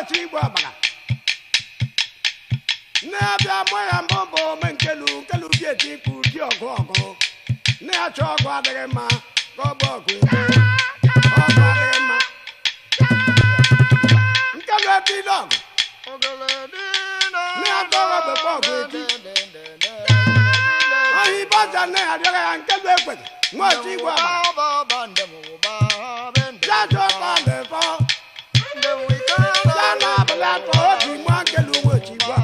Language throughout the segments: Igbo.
ti gwa baga na bia mo ya mbombo menkelu kelu bie ti ku di ogo ne acho ogo adere ma go bo ku ogo adere ma nkelu ti dog ne adoro be bo ku ti ayi baja ne adere nkelu ekwe mo ti gwa baga ja jo ta le fo ja na bla to di mo nkelu mo ti gwa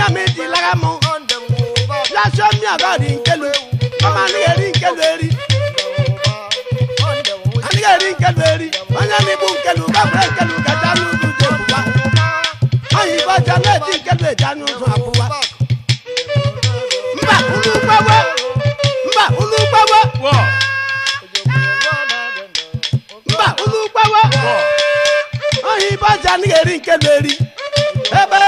na mi di laga mo ya so mi agari nkelu mama ni eri nkelu eri ani eri nkelu eri anya ni bu nkelu ka bre nkelu ka janu du je buwa ayi ba janu eti nkelu janu so abuwa mba ulu gbawo mba ulu gbawo mba ulu gbawo ayi ba janu eri nkelu eri ebe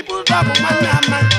people talk about